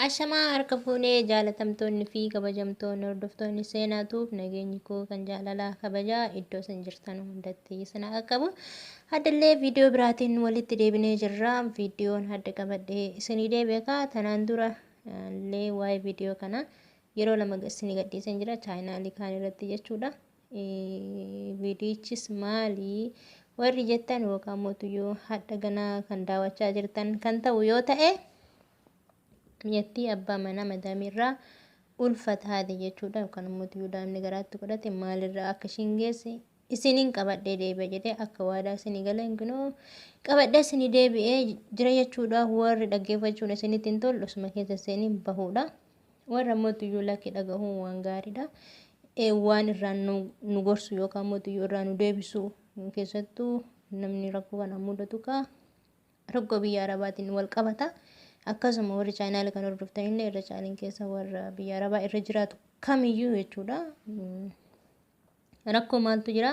Ashamaa harka fuunee jaalatamtoonni fi kabajamtoonni hordoftoonni seenaatuuf nageenyi koo kan jaalalaa kabajaa iddoo isin jirtan hundatti isin haa qabu. Haddallee viidiyoo biraatiin walitti deebinee jirra. Viidiyoon hadda qabadhee isinii deebi'aa. Tanaan dura illee waa'ee viidiyoo kana yeroo lama isinii gadhiisan jira chaayinaalii kaan irratti jechuudha. Viidiyichis maali warri jettan yookaan mootuyyoo hadda ganaa kan daawwachaa jirtan kan ta'u yoo ta'e biyyattii abbaa manaa madaamirraa ulfaataadha jechuudha. Yookaan mootuyyoo daa'imni garaatti godhate maalirraa akka ishiin geesse isiniin qabadhee deebi'e jedhee akka waadaa isinii galan kunoo qabadhee isinii deebi'ee jira jechuudha. Warri dhaggeeffachuudha isinitti hin tolle osuma keessa seenii bahuudha. Warra mootuyyoo lakkii dhagahuun waan gaariidha. Waan irraan nu gorsu yookaan mootuyyoo irraa nu deebisu keessattuu namni rakkoo kana mudatu rakkoo biyya arabaatiin wal qabata. Akkasuma warri chaayinaal kan hordoftan illee irra caaliin keessa warra biyya arabaa irra jiraatu kamiyyuu jechuudha. Rakkoo maaltu jira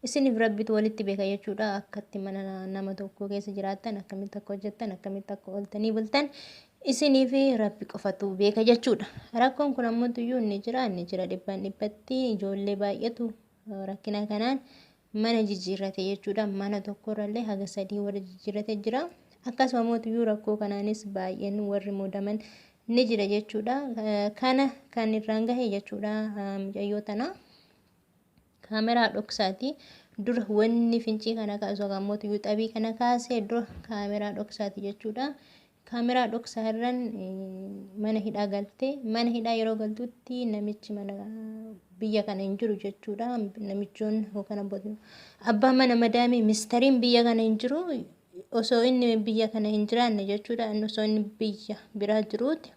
isiniif rabbitu walitti beeka jechuudha. Akkatti mana nama tokko keessa jiraattan akkamitti akka hojjettan akkamitti akka ooltanii bultan isinii fi rabbi qofatu beeka jechuudha. Rakkoon kun ammoo ni jira dhibbaan dhibbatti ijoollee baay'atu rakkina kanaan mana jijjiirrate jechuudha. Mana tokkorrallee haga 3 warra jijjiirrate jira. Akkasuma mootuyyuu rakkoo kanaanis baay'een warri muudaman ni jira jechuudha. Kana kan irraan gahe jechuudha mucayyoo tana kaameraa dhoksaati. Dura wanni fincii kana kaasuu kan mootuyyuu xabii kana kaasee dura kaameraa dhoksaati jechuudha. Kaameraa dhoksaa irraan mana hidhaa galte. Mana hidhaa yeroo galtutti namichi mana biyya kana hin jiru jechuudha. Namichoon yookaan abbaan mana madaamii mistariin biyya kana hin jiru. Osoo inni biyya kana hin jiraanne jechuudha. Osoo inni biyya biraa jiruuti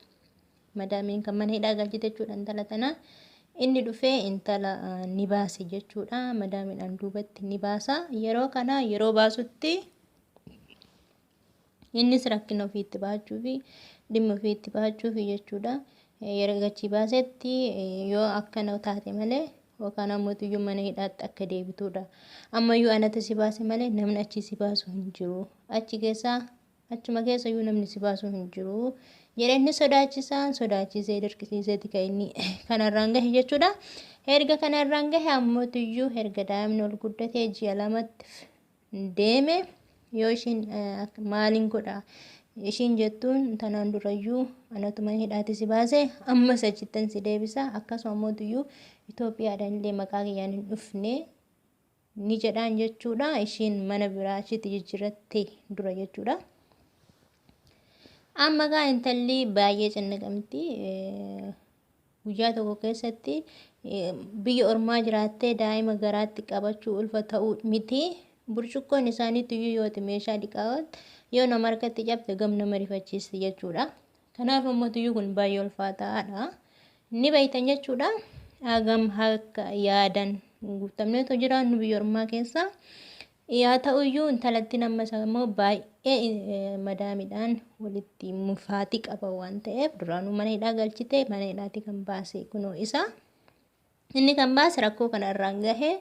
madaamiin kan mana hidhaa galchite jechuudha intala tana. Inni dhufee intala ni baase jechuudha. Madaamiidhaan duubatti ni baasa. Yeroo kana yeroo baasutti innis rakkina ofiitti bahachuu fi dhimma ofiitti bahachuu fi jechuudha. Yeroo gachii baasetti yoo akkana taate malee yookaan mootuyyuu mana hidhaatti akka deebituudha. Ammayyuu anatu si baase malee namni achi si baasu hin jiru. Achuma keessa iyyuu namni si baasu hin jiru. Jedhanii sodaachisee dirqisiiseeti kan inni kanarraan gahe jechuudha. Erga kanarraan gahe ammootuyyuu erga daa'imni ol guddatee ji'a 2 deeme yoo ishiin maaliin godha ishiin jettuun tanaan durayyuu anatu mana hidhaatti si baase ammas achittan si deebisa. Akkasuma mootuyyuu Itoophiyaadhaan illee maqaa kiyyaan hin dhufne ni jedhaan jechuudha. Ishiin mana biraa achitti jijjiirratte dura jechuudha. Amma gaa intalli baay'ee cannaqamti. Guyyaa tokko keessatti biyya ormaa jiraattee daa'ima garaatti qabachuu ulfa ta'uu miti. Burcuqqoon isaaniitu yoo meeshaa dhiqaawwan yoo nama harkatti cabte gam nama rifachiisti jechuudha. Kanaaf mootuyyuu kun baay'ee ulfaataadha. Ni beektan jechuudha. Hagam akka yaadan guutamneetu jiraannu biyya ormaa keessa. Yaa ta'uyyuu intalatti nama sammuu baay'ee madaamiidhaan walitti mufaatii qaba waan ta'eef duraanuu mana hidhaa galchite mana hidhaatti kan baase kunoo isa. Inni kan baase rakkoo kanarraan gahe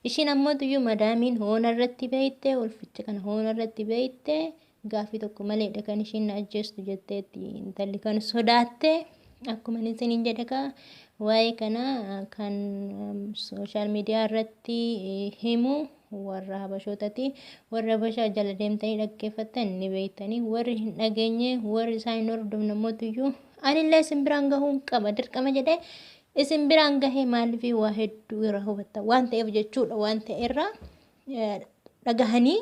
ishiin ammootuyyuu madaamiin hoona irratti beeyte ulficha kana hoona irratti beeyte gaaffii tokko maleedha kan ishiin na ajjeestu jetteetti intalli kan sodaatte akkuma isiniin jedhe waa'ee kana kan sooshaal miidiyaa irratti himu warra habashootati. Warra habashaa jala deemtanii dhaggeeffattan ni beektanii. Warri hin dhageenye warri isaan hin hordofne mootuyyuu anillee isin biraan gahuun qaba dirqama jedhee isin biraan gahee maaliif waa hedduu irraa hubatta waan ta'eef jechuudha. Waan ta'erraa dhagahanii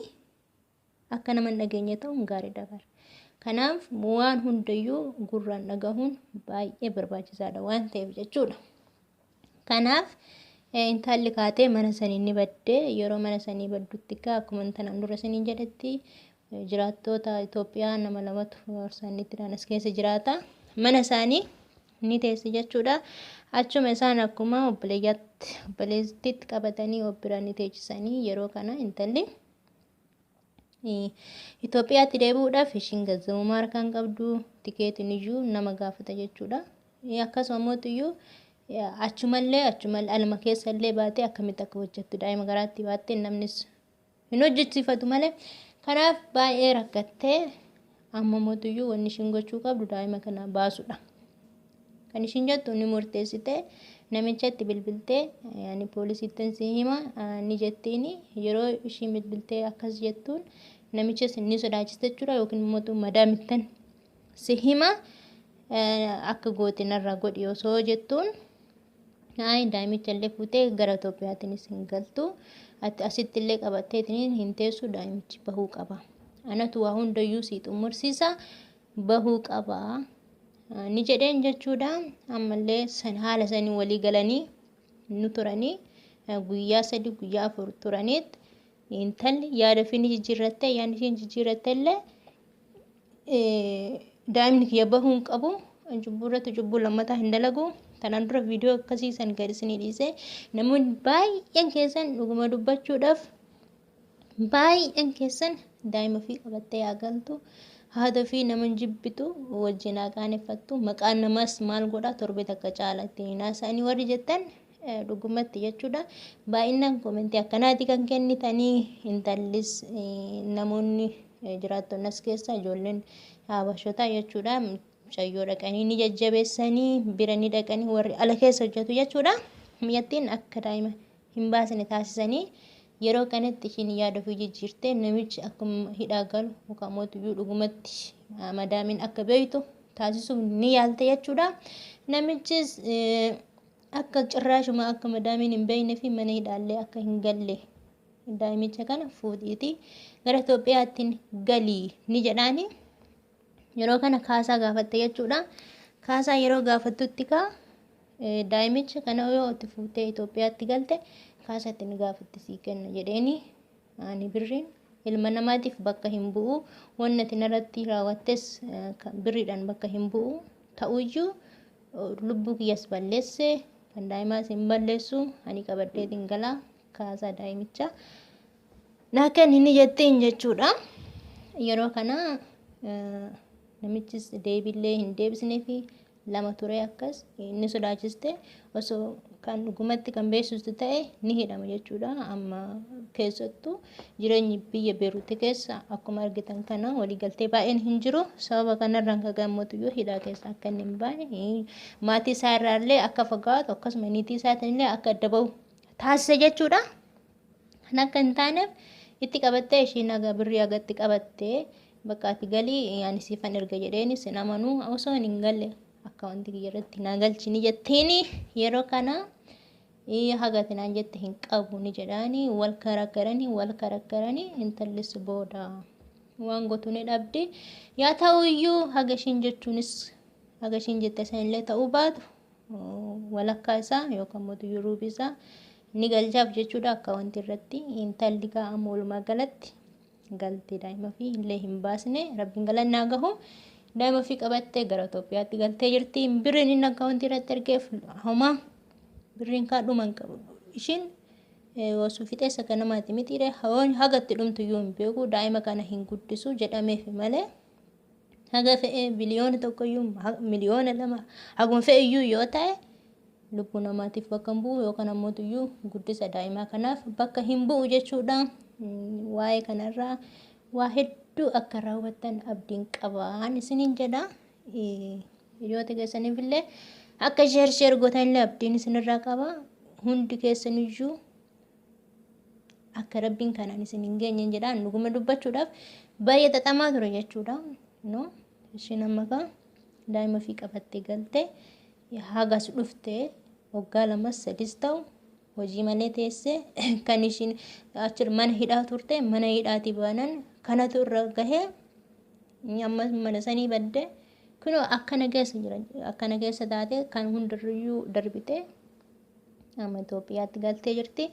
akka nama hin dhageenye ta'uun gaarii dabar. Kanaaf waan hundayyuu gurraan dhagahuun baay'ee barbaachisaadha waan ta'eef jechuudha. Kanaaf intalli kaatee mana sanii ni badde. Yeroo mana sanii baddutti akkuma tanaan dura saniin jedhetti jiraattoota Itoophiyaa nama 2 warsaanitti as keessa jiraata. Mana isaanii ni teesse jechuudha. Achuma isaan akkuma obboleettiitti qabatanii obbiraan ni teechisanii yeroo kana intalli Itoophiyaatti deebi'uudhaaf ishiin gaazexummaa harkaan qabdu tikeetiin iyyuu nama gaafata jechuudha. Akkasuma mootuyyuu achumallee alma keessallee baatee akkamitti akka hojjettu daa'ima garaatti baattee namnis hin hojjechiifatu malee. Kanaaf baay'ee rakkattee amma mootuyyuu wanni ishiin gochuu qabdu daa'ima kana baasudha. Kan ishiin jettu ni murteessite namichatti bilbiltee yaani poolisiitti si hima ni jettiin yeroo ishiin bilbiltee akkas jettuun namichas ni sodaachiste jechuudha yookiin immoo madaamittan si hima akka gootinarraa godhi osoo jettuun daa'imicha illee fuutee gara Itoophiyaatti hin galtu asitti illee qabatteetiin hin teessu daa'imichi bahuu qaba. Anatu waa hundayyuu si xumursiisa bahuu qaba ni jedheen jechuudha. Ammallee haala sanii walii galanii nu turanii guyyaa 3 guyyaa 4 turaniit intalli yaada fini jijjiirratte yaani isheen jijjiirratte illee daa'imni kiyya bahuu qabu jubbuurratti jubbuu lammataa hin dalagu. Tanaan dura viidiyoo akkasiisan gadhiisanii dhiise namoonni baay'een keessan dhuguma dubbachuudhaaf baay'een keessan daa'ima fi qabattee yaagaltu haadha fi nama jibbitu wajjin qaaneffattu maqaan namas maal godha torbee takka caalaatti naasanii warri jettan dhugumatti jechuudha. Baay'inaan koomentii akkanaati kan kennitanii intallis namoonni jiraattonni as keessa ijoolleen habashotaa jechuudha. Shayyoo dhaqanii ni jajjabeessanii bira ni dhaqanii warri ala keessa hojjetu jechuudha. Miyyattiin akka daa'ima hin baasne taasisanii yeroo kanatti ishiin yaada ofii jijjiirtee namichi akkuma hidhaa galu yookaan mootuyyuu dhugumatti madaamiin akka beektu taasisuuf ni yaalte jechuudha. Namichis akka cirraashuma akka madaamiin hin beekne fi mana hidhaallee akka hin galle daa'imicha kana fuudhiiti gara Itoophiyaatti galii ni jedhaani. Yeroo kana kaasaa gaafatte jechuudha. Kaasaa yeroo gaafattutti daa'imicha kana yoo itti fuutee Itoophiyaatti galte kaasaa itti ni gaafatti sii kenna jedheeni ani birriin ilma namaatiif bakka hin bu'u wanni ati narratti raawwattes birriidhaan bakka hin bu'u ta'uyyuu lubbuu kiyyas balleesse kan daa'imaas hin balleessu ani qabadheetiin galaa kaasaa daa'imicha naa kenni ni jettiin jechuudha. Yeroo kana namichis deebiillee hin deebisnee fi lama ture akkas inni sodaachiste osoo kan dhugumatti kan beeksistu ta'e ni hidhama jechuudha. Amma keessattuu jireenyi biyya Beeruuti keessa akkuma argitan kana waliigaltee baay'een hin jiru. Sababa kanarraan kan gammatuyyuu hidhaa keessa akka inni hin baane maatii isaa irraallee akka fagaatu akkasuma niitii isaatiin akka adda bahu taasisa jechuudha. Kan akka hin taaneef itti qabattee ishiin haga birrii hagatti qabattee bakka ati galii yaani siifan erga jedheeni sin amanuu osoo hin galle akka wanti kiyyarratti naa galchini jetteeni yeroo kana hagati naan jette hin qabu ni jedhaani wal karakkaranii intallis booda waan gotu ni dhabdi. Yaa ta'uyyuu haga ishiin jechuunis haga ishiin jette sanillee ta'uu baatu walakkaa isaa yookaan mootuyyuu ruubii isaa ni galchaaf jechuudha. Akka wanti irratti intalli amma walumaa galatti galtee daa'ima fi illee hin baasne rabbiin galannaa gahu daa'ima fi qabattee gara Itoophiyaatti galtee jirti. Birriin inni akka wanti irratti ergeef homaa birriin kaadhuman qabu ishiin osoo fixeessa kan namaati mitiire hagatti dhumtuyyuu hin beeku daa'ima kana hin guddisu jedhameef malee haga fe'ee biliyoona tokkoyyuu miliyoona lama haguma fe'eyyuu yoo ta'e lubbuu namaatiif bakka hin bu'u yookaan ammoo guddisa daa'imaa kanaaf bakka hin bu'u jechuudha. Waa'ee kanarraa waa hedduu akka raawwattan abdiin qabaan isiniin jedha. Hiriyoota keessaniif illee akka sheer gootanillee abdiin isinirraa qaba. Hundi keessaniyyuu akka rabbiin kanaan isin hin geenye jedhaan dhuguma dubbachuudhaaf baay'ee xaxamaa ture jechuudha. Ishiin amma daa'ima fi qabattee galtee hagas dhuftee waggaa 2-3 ta'u hojii malee teessee kan ishiin achir mana hidhaa turte mana hidhaati baanan kanatu irra gahee amma mana sanii badde kunoo akkana keessa taate kan hundarriyyuu darbite amma Itoophiyaatti galtee jirti.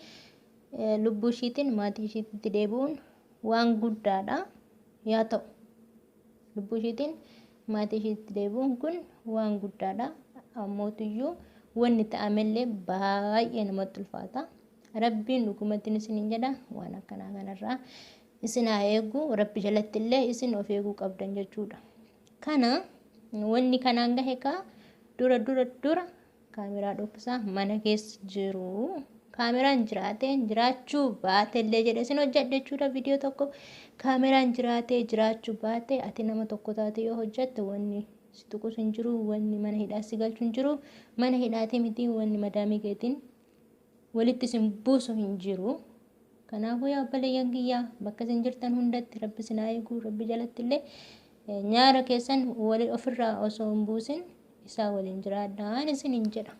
Lubbuu ishiitiin maatii ishiitti deebi'uun waan guddaadha. Yaa ta'u lubbuu ishiitiin maatii ishiitti deebi'uun kun waan guddaadha. Ammootiyyuu wanni ta'amellee baay'ee namatti ulfaata. Rabbiin dhugumatti isiniin jedha waan akkanaa kanarraa isin haa eegu rabbi jalatti illee isin of eeguu qabdan jechuudha. Kana wanni kanaan gahe dura kaameraa dhoksaa mana keessa jiru kaameraan jiraachuu baate illee jedhe isin hojjedhe jechuudha viidiyoo tokko kaameraan jiraachuu baate ati nama tokko taate yoo hojjette wanni si tuqus hin jiru wanni mana hidhaa si galchu hin jiru mana hidhaati miti wanni madaamii keetiin walitti isin buusu hin jiru. Kanaafuu yaa obboleeyyan kiyyaa bakka isin jirtan hundatti rabbi isin haa eegu rabbi jalatti illee nyaara keessan ofirraa osoo hin buusin isaa waliin jiraadhaan isiniin jedha.